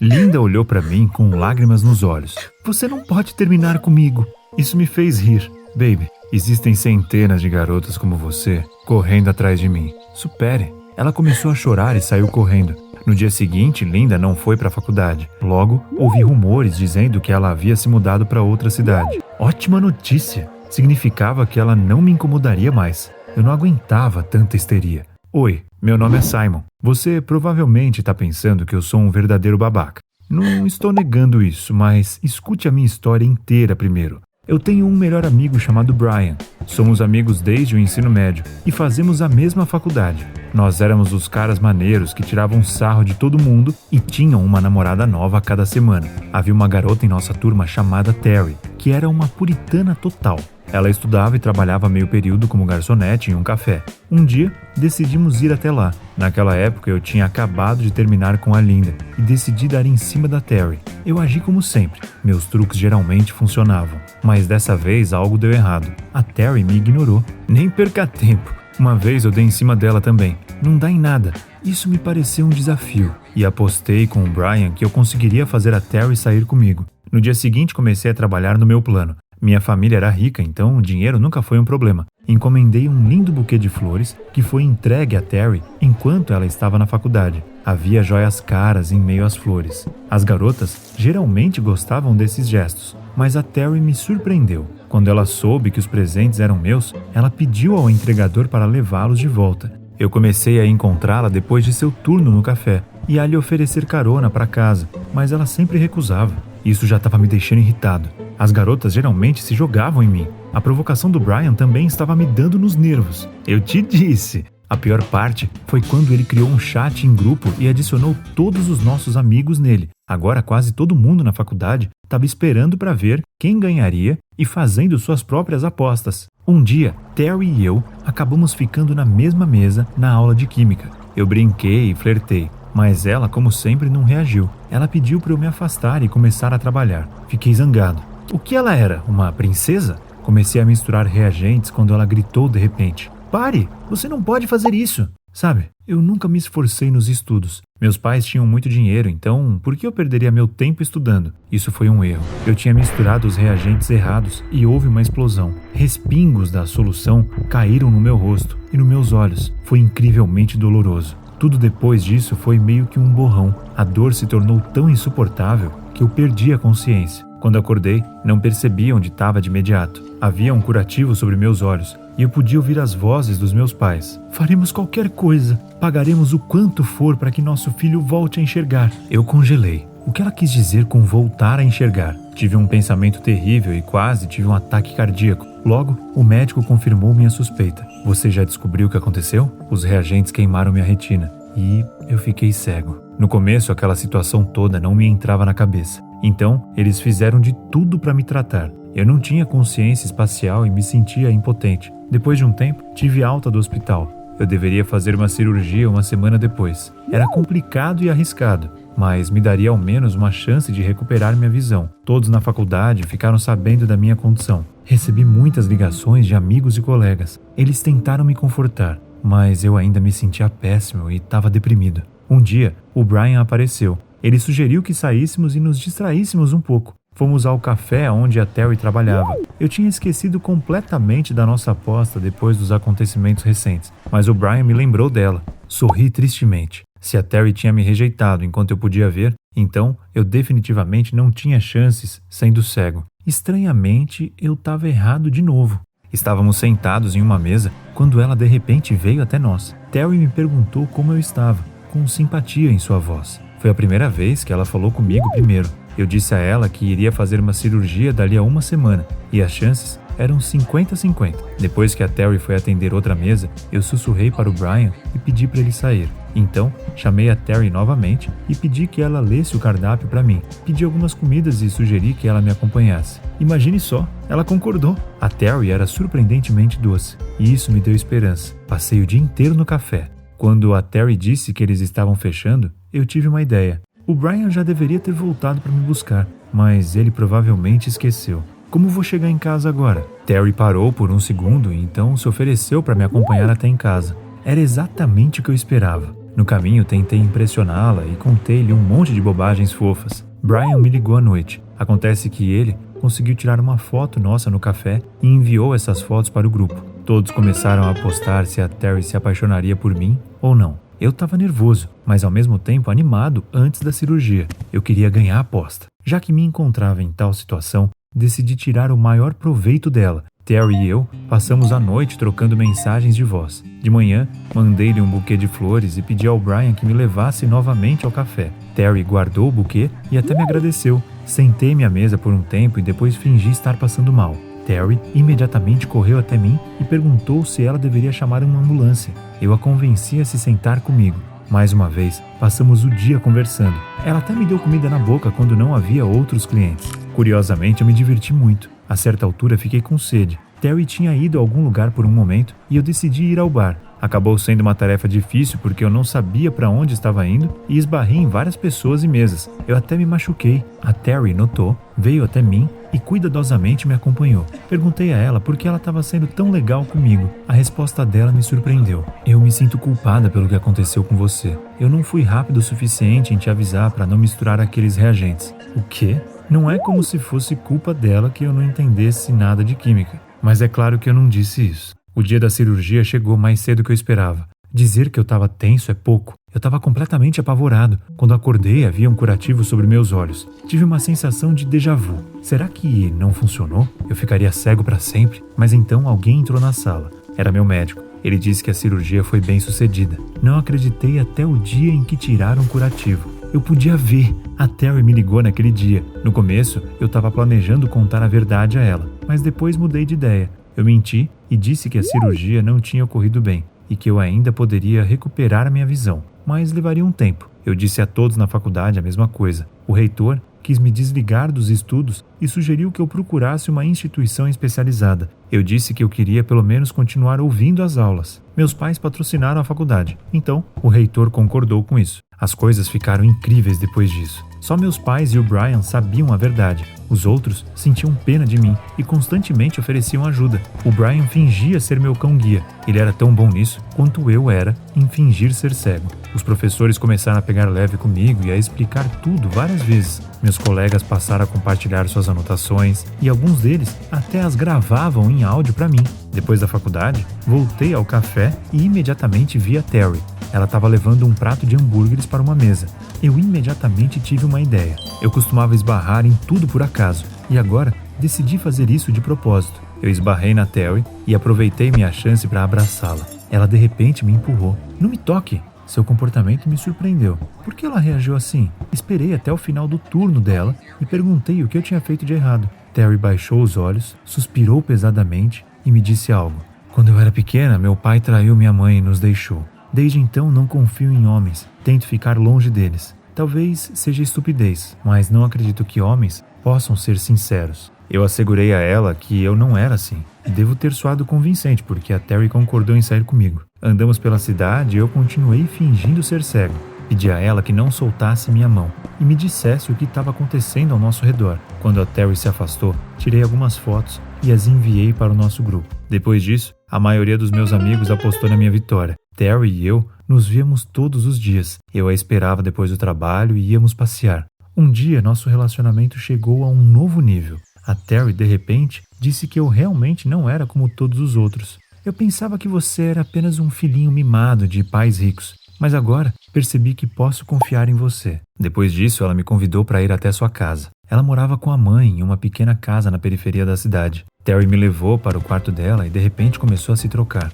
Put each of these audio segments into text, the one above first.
Linda olhou para mim com lágrimas nos olhos. Você não pode terminar comigo. Isso me fez rir. Baby, existem centenas de garotas como você correndo atrás de mim. Supere. Ela começou a chorar e saiu correndo. No dia seguinte, Linda não foi para a faculdade. Logo, ouvi rumores dizendo que ela havia se mudado para outra cidade. Ótima notícia! Significava que ela não me incomodaria mais. Eu não aguentava tanta histeria. Oi, meu nome é Simon. Você provavelmente está pensando que eu sou um verdadeiro babaca. Não estou negando isso, mas escute a minha história inteira primeiro. Eu tenho um melhor amigo chamado Brian. Somos amigos desde o ensino médio e fazemos a mesma faculdade. Nós éramos os caras maneiros que tiravam sarro de todo mundo e tinham uma namorada nova a cada semana. Havia uma garota em nossa turma chamada Terry, que era uma puritana total. Ela estudava e trabalhava meio período como garçonete em um café. Um dia, decidimos ir até lá. Naquela época, eu tinha acabado de terminar com a Linda e decidi dar em cima da Terry. Eu agi como sempre. Meus truques geralmente funcionavam. Mas dessa vez, algo deu errado. A Terry me ignorou. Nem perca tempo. Uma vez eu dei em cima dela também. Não dá em nada. Isso me pareceu um desafio. E apostei com o Brian que eu conseguiria fazer a Terry sair comigo. No dia seguinte, comecei a trabalhar no meu plano. Minha família era rica, então o dinheiro nunca foi um problema. Encomendei um lindo buquê de flores que foi entregue a Terry enquanto ela estava na faculdade. Havia joias caras em meio às flores. As garotas geralmente gostavam desses gestos, mas a Terry me surpreendeu. Quando ela soube que os presentes eram meus, ela pediu ao entregador para levá-los de volta. Eu comecei a encontrá-la depois de seu turno no café e a lhe oferecer carona para casa, mas ela sempre recusava. Isso já estava me deixando irritado. As garotas geralmente se jogavam em mim. A provocação do Brian também estava me dando nos nervos. Eu te disse! A pior parte foi quando ele criou um chat em grupo e adicionou todos os nossos amigos nele. Agora quase todo mundo na faculdade estava esperando para ver quem ganharia e fazendo suas próprias apostas. Um dia, Terry e eu acabamos ficando na mesma mesa na aula de química. Eu brinquei e flertei, mas ela, como sempre, não reagiu. Ela pediu para eu me afastar e começar a trabalhar. Fiquei zangado. O que ela era? Uma princesa? Comecei a misturar reagentes quando ela gritou de repente. Pare! Você não pode fazer isso! Sabe, eu nunca me esforcei nos estudos. Meus pais tinham muito dinheiro, então por que eu perderia meu tempo estudando? Isso foi um erro. Eu tinha misturado os reagentes errados e houve uma explosão. Respingos da solução caíram no meu rosto e nos meus olhos. Foi incrivelmente doloroso. Tudo depois disso foi meio que um borrão. A dor se tornou tão insuportável que eu perdi a consciência. Quando acordei, não percebi onde estava de imediato. Havia um curativo sobre meus olhos e eu podia ouvir as vozes dos meus pais. Faremos qualquer coisa. Pagaremos o quanto for para que nosso filho volte a enxergar. Eu congelei. O que ela quis dizer com voltar a enxergar? Tive um pensamento terrível e quase tive um ataque cardíaco. Logo, o médico confirmou minha suspeita. Você já descobriu o que aconteceu? Os reagentes queimaram minha retina e eu fiquei cego. No começo, aquela situação toda não me entrava na cabeça. Então, eles fizeram de tudo para me tratar. Eu não tinha consciência espacial e me sentia impotente. Depois de um tempo, tive alta do hospital. Eu deveria fazer uma cirurgia uma semana depois. Era complicado e arriscado, mas me daria ao menos uma chance de recuperar minha visão. Todos na faculdade ficaram sabendo da minha condição. Recebi muitas ligações de amigos e colegas. Eles tentaram me confortar, mas eu ainda me sentia péssimo e estava deprimido. Um dia, o Brian apareceu. Ele sugeriu que saíssemos e nos distraíssemos um pouco. Fomos ao café onde a Terry trabalhava. Eu tinha esquecido completamente da nossa aposta depois dos acontecimentos recentes, mas o Brian me lembrou dela. Sorri tristemente. Se a Terry tinha me rejeitado enquanto eu podia ver, então eu definitivamente não tinha chances sendo cego. Estranhamente, eu estava errado de novo. Estávamos sentados em uma mesa quando ela de repente veio até nós. Terry me perguntou como eu estava, com simpatia em sua voz. Foi a primeira vez que ela falou comigo primeiro. Eu disse a ela que iria fazer uma cirurgia dali a uma semana e as chances eram 50-50. Depois que a Terry foi atender outra mesa, eu sussurrei para o Brian e pedi para ele sair. Então, chamei a Terry novamente e pedi que ela lesse o cardápio para mim. Pedi algumas comidas e sugeri que ela me acompanhasse. Imagine só, ela concordou. A Terry era surpreendentemente doce e isso me deu esperança. Passei o dia inteiro no café. Quando a Terry disse que eles estavam fechando, eu tive uma ideia. O Brian já deveria ter voltado para me buscar, mas ele provavelmente esqueceu. Como vou chegar em casa agora? Terry parou por um segundo e então se ofereceu para me acompanhar até em casa. Era exatamente o que eu esperava. No caminho, tentei impressioná-la e contei-lhe um monte de bobagens fofas. Brian me ligou à noite. Acontece que ele conseguiu tirar uma foto nossa no café e enviou essas fotos para o grupo. Todos começaram a apostar se a Terry se apaixonaria por mim ou não. Eu estava nervoso, mas ao mesmo tempo animado antes da cirurgia. Eu queria ganhar a aposta. Já que me encontrava em tal situação, decidi tirar o maior proveito dela. Terry e eu passamos a noite trocando mensagens de voz. De manhã, mandei-lhe um buquê de flores e pedi ao Brian que me levasse novamente ao café. Terry guardou o buquê e até me agradeceu. Sentei-me à mesa por um tempo e depois fingi estar passando mal. Terry imediatamente correu até mim e perguntou se ela deveria chamar uma ambulância. Eu a convenci a se sentar comigo. Mais uma vez, passamos o dia conversando. Ela até me deu comida na boca quando não havia outros clientes. Curiosamente, eu me diverti muito. A certa altura, fiquei com sede. Terry tinha ido a algum lugar por um momento e eu decidi ir ao bar. Acabou sendo uma tarefa difícil porque eu não sabia para onde estava indo e esbarrei em várias pessoas e mesas. Eu até me machuquei. A Terry notou, veio até mim e cuidadosamente me acompanhou. Perguntei a ela por que ela estava sendo tão legal comigo. A resposta dela me surpreendeu. Eu me sinto culpada pelo que aconteceu com você. Eu não fui rápido o suficiente em te avisar para não misturar aqueles reagentes. O quê? Não é como se fosse culpa dela que eu não entendesse nada de química. Mas é claro que eu não disse isso. O dia da cirurgia chegou mais cedo do que eu esperava. Dizer que eu estava tenso é pouco. Eu estava completamente apavorado. Quando acordei, havia um curativo sobre meus olhos. Tive uma sensação de déjà vu. Será que não funcionou? Eu ficaria cego para sempre? Mas então alguém entrou na sala. Era meu médico. Ele disse que a cirurgia foi bem sucedida. Não acreditei até o dia em que tiraram o curativo. Eu podia ver. A Terry me ligou naquele dia. No começo, eu estava planejando contar a verdade a ela, mas depois mudei de ideia. Eu menti e disse que a cirurgia não tinha ocorrido bem e que eu ainda poderia recuperar a minha visão, mas levaria um tempo. Eu disse a todos na faculdade a mesma coisa. O reitor quis me desligar dos estudos e sugeriu que eu procurasse uma instituição especializada. Eu disse que eu queria pelo menos continuar ouvindo as aulas. Meus pais patrocinaram a faculdade, então o reitor concordou com isso. As coisas ficaram incríveis depois disso. Só meus pais e o Brian sabiam a verdade. Os outros sentiam pena de mim e constantemente ofereciam ajuda. O Brian fingia ser meu cão-guia. Ele era tão bom nisso quanto eu era em fingir ser cego. Os professores começaram a pegar leve comigo e a explicar tudo várias vezes. Meus colegas passaram a compartilhar suas anotações e alguns deles até as gravavam em áudio para mim. Depois da faculdade, voltei ao café e imediatamente vi a Terry. Ela estava levando um prato de hambúrgueres para uma mesa. Eu imediatamente tive uma ideia. Eu costumava esbarrar em tudo por acaso, e agora decidi fazer isso de propósito. Eu esbarrei na Terry e aproveitei minha chance para abraçá-la. Ela de repente me empurrou. Não me toque! Seu comportamento me surpreendeu. Por que ela reagiu assim? Esperei até o final do turno dela e perguntei o que eu tinha feito de errado. Terry baixou os olhos, suspirou pesadamente e me disse algo. Quando eu era pequena, meu pai traiu minha mãe e nos deixou. Desde então não confio em homens, tento ficar longe deles. Talvez seja estupidez, mas não acredito que homens possam ser sinceros. Eu assegurei a ela que eu não era assim. Devo ter soado convincente, porque a Terry concordou em sair comigo. Andamos pela cidade e eu continuei fingindo ser cego. Pedi a ela que não soltasse minha mão e me dissesse o que estava acontecendo ao nosso redor. Quando a Terry se afastou, tirei algumas fotos e as enviei para o nosso grupo. Depois disso, a maioria dos meus amigos apostou na minha vitória. Terry e eu nos víamos todos os dias. Eu a esperava depois do trabalho e íamos passear. Um dia, nosso relacionamento chegou a um novo nível. A Terry, de repente, disse que eu realmente não era como todos os outros. Eu pensava que você era apenas um filhinho mimado de pais ricos, mas agora percebi que posso confiar em você. Depois disso, ela me convidou para ir até sua casa. Ela morava com a mãe em uma pequena casa na periferia da cidade. Terry me levou para o quarto dela e de repente começou a se trocar.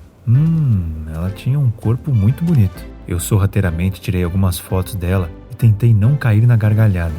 Ela tinha um corpo muito bonito. Eu sorrateiramente tirei algumas fotos dela e tentei não cair na gargalhada.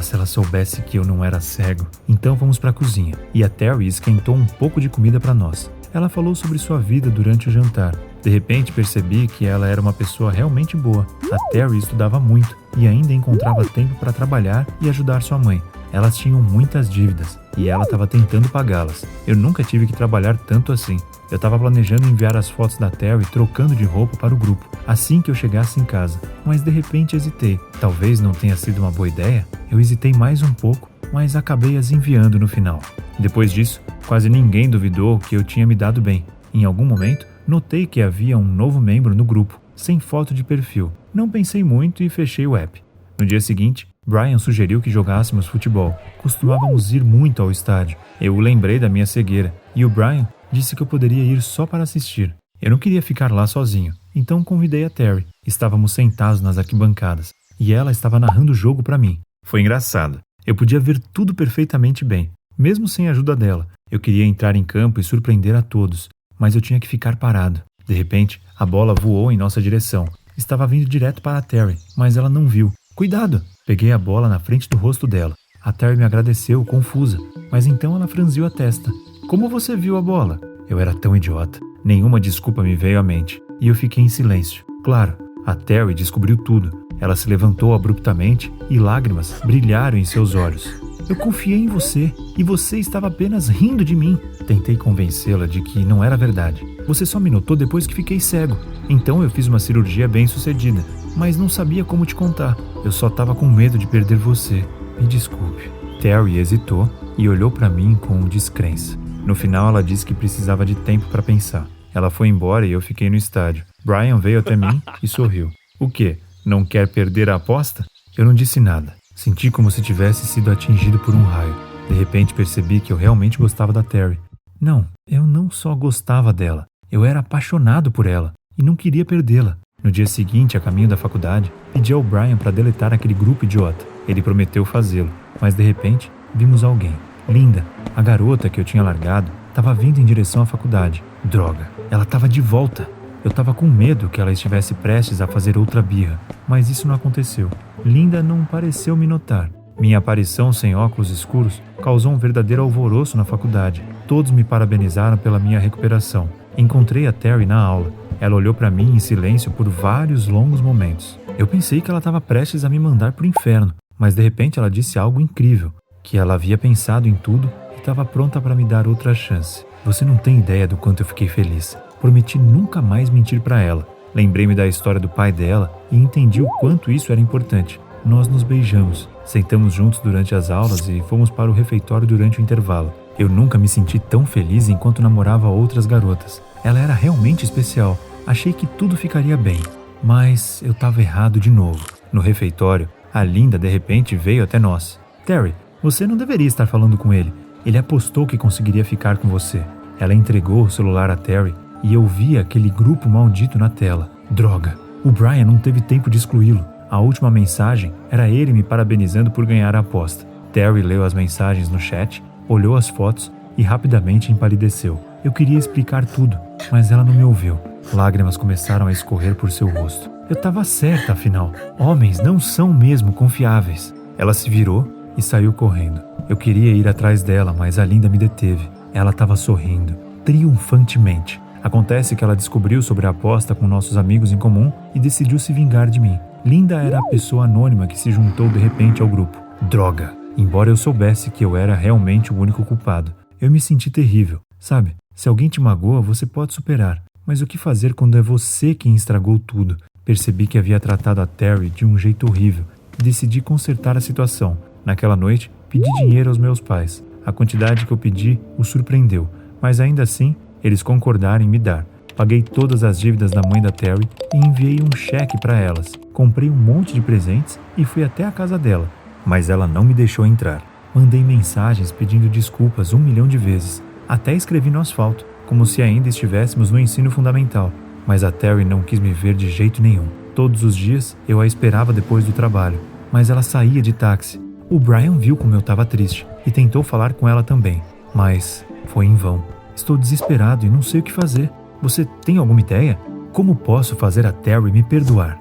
Se ela soubesse que eu não era cego. Então fomos para a cozinha e a Terry esquentou um pouco de comida para nós. Ela falou sobre sua vida durante o jantar. De repente percebi que ela era uma pessoa realmente boa. A Terry estudava muito e ainda encontrava tempo para trabalhar e ajudar sua mãe. Elas tinham muitas dívidas e ela estava tentando pagá-las. Eu nunca tive que trabalhar tanto assim. Eu estava planejando enviar as fotos da Terry trocando de roupa para o grupo, assim que eu chegasse em casa. Mas de repente hesitei. Talvez não tenha sido uma boa ideia. Eu hesitei mais um pouco, mas acabei as enviando no final. Depois disso, quase ninguém duvidou que eu tinha me dado bem. Em algum momento, notei que havia um novo membro no grupo. sem foto de perfil. Não pensei muito e fechei o app. No dia seguinte, Brian sugeriu que jogássemos futebol. Costumávamos ir muito ao estádio. Eu lembrei da minha cegueira e o Brian disse que eu poderia ir só para assistir. Eu não queria ficar lá sozinho, então convidei a Terry. Estávamos sentados nas arquibancadas e ela estava narrando o jogo para mim. Foi engraçado. Eu podia ver tudo perfeitamente bem, mesmo sem a ajuda dela. Eu queria entrar em campo e surpreender a todos, mas eu tinha que ficar parado. De repente, a bola voou em nossa direção. Estava vindo direto para a Terry, mas ela não viu. Cuidado! Peguei a bola na frente do rosto dela. A Terry me agradeceu, confusa, mas então ela franziu a testa. Como você viu a bola? Eu era tão idiota. Nenhuma desculpa me veio à mente, e eu fiquei em silêncio. Claro, a Terry descobriu tudo. Ela se levantou abruptamente e lágrimas brilharam em seus olhos. Eu confiei em você e você estava apenas rindo de mim. Tentei convencê-la de que não era verdade. Você só me notou depois que fiquei cego. Então eu fiz uma cirurgia bem-sucedida, mas não sabia como te contar. Eu só estava com medo de perder você. Me desculpe. Terry hesitou e olhou para mim com descrença. No final ela disse que precisava de tempo para pensar. Ela foi embora e eu fiquei no estádio. Brian veio até mim e sorriu. O quê? Não quer perder a aposta? Eu não disse nada. Senti como se tivesse sido atingido por um raio. De repente percebi que eu realmente gostava da Terry. Não, eu não só gostava dela. Eu era apaixonado por ela e não queria perdê-la. No dia seguinte, a caminho da faculdade, pedi ao Brian para deletar aquele grupo idiota. Ele prometeu fazê-lo, mas de repente vimos alguém. Linda, a garota que eu tinha largado, estava vindo em direção à faculdade. Droga, ela estava de volta. Eu estava com medo que ela estivesse prestes a fazer outra birra, mas isso não aconteceu. Linda não pareceu me notar. Minha aparição sem óculos escuros causou um verdadeiro alvoroço na faculdade. Todos me parabenizaram pela minha recuperação. Encontrei a Terry na aula. Ela olhou para mim em silêncio por vários longos momentos. Eu pensei que ela estava prestes a me mandar para o inferno, mas de repente ela disse algo incrível, que ela havia pensado em tudo e estava pronta para me dar outra chance. Você não tem ideia do quanto eu fiquei feliz. Prometi nunca mais mentir para ela. Lembrei-me da história do pai dela e entendi o quanto isso era importante. Nós nos beijamos, sentamos juntos durante as aulas e fomos para o refeitório durante o intervalo. Eu nunca me senti tão feliz enquanto namorava outras garotas. Ela era realmente especial. Achei que tudo ficaria bem, mas eu estava errado de novo. No refeitório, a Linda de repente veio até nós. Terry, você não deveria estar falando com ele. Ele apostou que conseguiria ficar com você. Ela entregou o celular a Terry e eu vi aquele grupo maldito na tela. Droga, o Brian não teve tempo de excluí-lo. A última mensagem era ele me parabenizando por ganhar a aposta. Terry leu as mensagens no chat, olhou as fotos e rapidamente empalideceu. Eu queria explicar tudo, mas ela não me ouviu. Lágrimas começaram a escorrer por seu rosto. Eu estava certa, afinal. Homens não são mesmo confiáveis. Ela se virou e saiu correndo. Eu queria ir atrás dela, mas a Linda me deteve. Ela estava sorrindo, triunfantemente. Acontece que ela descobriu sobre a aposta com nossos amigos em comum e decidiu se vingar de mim. Linda era a pessoa anônima que se juntou de repente ao grupo. Droga! Embora eu soubesse que eu era realmente o único culpado, eu me senti terrível. Sabe, se alguém te magoa, você pode superar. Mas o que fazer quando é você quem estragou tudo? Percebi que havia tratado a Terry de um jeito horrível e decidi consertar a situação. Naquela noite, pedi dinheiro aos meus pais. A quantidade que eu pedi os surpreendeu, mas ainda assim, eles concordaram em me dar. Paguei todas as dívidas da mãe da Terry e enviei um cheque para elas. Comprei um monte de presentes e fui até a casa dela, mas ela não me deixou entrar. Mandei mensagens pedindo desculpas 1 milhão de vezes. Até escrevi no asfalto, como se ainda estivéssemos no ensino fundamental. Mas a Terry não quis me ver de jeito nenhum. Todos os dias eu a esperava depois do trabalho, mas ela saía de táxi. O Brian viu como eu estava triste e tentou falar com ela também, mas foi em vão. Estou desesperado e não sei o que fazer. Você tem alguma ideia? Como posso fazer a Terry me perdoar?